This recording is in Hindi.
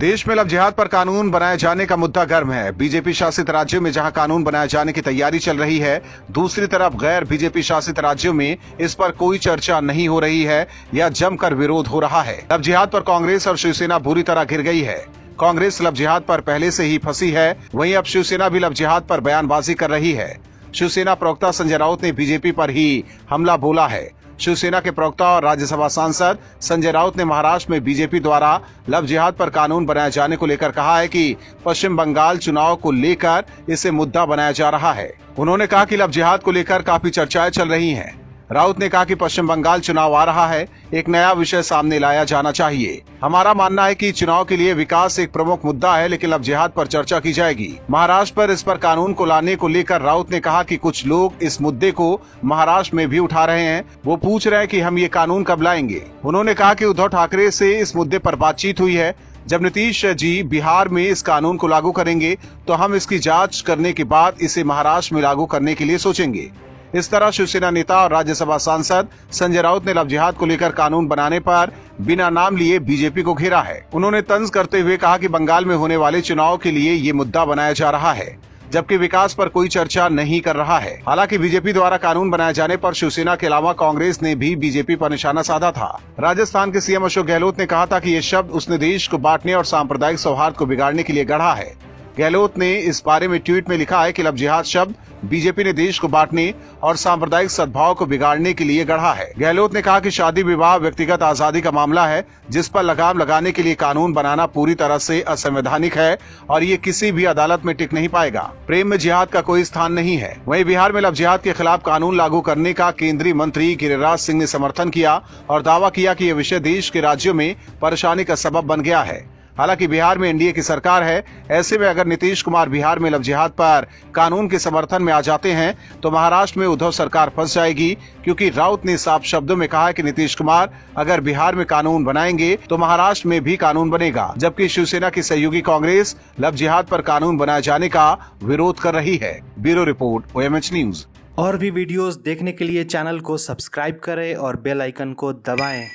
देश में लव जिहाद पर कानून बनाए जाने का मुद्दा गर्म है। बीजेपी शासित राज्यों में जहां कानून बनाए जाने की तैयारी चल रही है, दूसरी तरफ गैर बीजेपी शासित राज्यों में इस पर कोई चर्चा नहीं हो रही है या जमकर विरोध हो रहा है। लव जिहाद पर कांग्रेस और शिवसेना बुरी तरह घिर गई है। कांग्रेस लव जिहाद पर पहले से ही फंसी है, वहीं अब शिवसेना भी लव जिहाद पर बयानबाजी कर रही है। शिवसेना प्रवक्ता संजय राउत ने बीजेपी पर ही हमला बोला है। शिवसेना के प्रवक्ता और राज्यसभा सांसद संजय राउत ने महाराष्ट्र में बीजेपी द्वारा लव जिहाद पर कानून बनाए जाने को लेकर कहा है कि पश्चिम बंगाल चुनाव को लेकर इसे मुद्दा बनाया जा रहा है। उन्होंने कहा कि लव जिहाद को लेकर काफी चर्चाएं चल रही हैं। राउत ने कहा कि पश्चिम बंगाल चुनाव आ रहा है, एक नया विषय सामने लाया जाना चाहिए। हमारा मानना है कि चुनाव के लिए विकास एक प्रमुख मुद्दा है, लेकिन लव जिहाद पर चर्चा की जाएगी। महाराष्ट्र पर इस पर कानून को लाने को लेकर राउत ने कहा कि कुछ लोग इस मुद्दे को महाराष्ट्र में भी उठा रहे हैं। वो पूछ रहे हैं कि हम ये कानून कब लाएंगे। उन्होंने कहा कि उद्धव ठाकरे से इस मुद्दे पर बातचीत हुई है। जब नीतीश जी बिहार में इस कानून को लागू करेंगे तो हम इसकी जांच करने के बाद इसे महाराष्ट्र में लागू करने के लिए सोचेंगे। इस तरह शिवसेना नेता और राज्यसभा सांसद संजय राउत ने लव जिहाद को लेकर कानून बनाने पर बिना नाम लिए बीजेपी को घेरा है। उन्होंने तंज करते हुए कहा कि बंगाल में होने वाले चुनाव के लिए ये मुद्दा बनाया जा रहा है, जबकि विकास पर कोई चर्चा नहीं कर रहा है। हालांकि बीजेपी द्वारा कानून बनाए जाने पर शिवसेना के अलावा कांग्रेस ने भी बीजेपी पर निशाना साधा था। राजस्थान के सीएम अशोक गहलोत ने कहा था कि ये शब्द उसने देश को बांटने और सांप्रदायिक सौहार्द को बिगाड़ने के लिए गढ़ा है। गहलोत ने इस बारे में ट्वीट में लिखा है कि लव जिहाद शब्द बीजेपी ने देश को बांटने और सांप्रदायिक सद्भाव को बिगाड़ने के लिए गढ़ा है। गहलोत ने कहा कि शादी विवाह व्यक्तिगत आजादी का मामला है, जिस पर लगाम लगाने के लिए कानून बनाना पूरी तरह से असंवैधानिक है और ये किसी भी अदालत में टिक नहीं पाएगा। प्रेम में जिहाद का कोई स्थान नहीं है। वहीं बिहार में लव जिहाद के खिलाफ कानून लागू करने का केंद्रीय मंत्री गिरिराज सिंह ने समर्थन किया और दावा किया कि ये विषय देश के राज्यों में परेशानी का सबब बन गया है। हालांकि बिहार में एनडीए की सरकार है, ऐसे में अगर नीतीश कुमार बिहार में लव जिहाद पर कानून के समर्थन में आ जाते हैं तो महाराष्ट्र में उद्धव सरकार फंस जाएगी, क्योंकि राउत ने साफ शब्दों में कहा है कि नीतीश कुमार अगर बिहार में कानून बनाएंगे तो महाराष्ट्र में भी कानून बनेगा, जबकि शिवसेना की सहयोगी कांग्रेस लव जिहाद पर कानून बनाए जाने का विरोध कर रही है। Bureau report, OMH news. और भी वीडियोस देखने के लिए चैनल को सब्सक्राइब करें और बेल आइकन को दबाएं।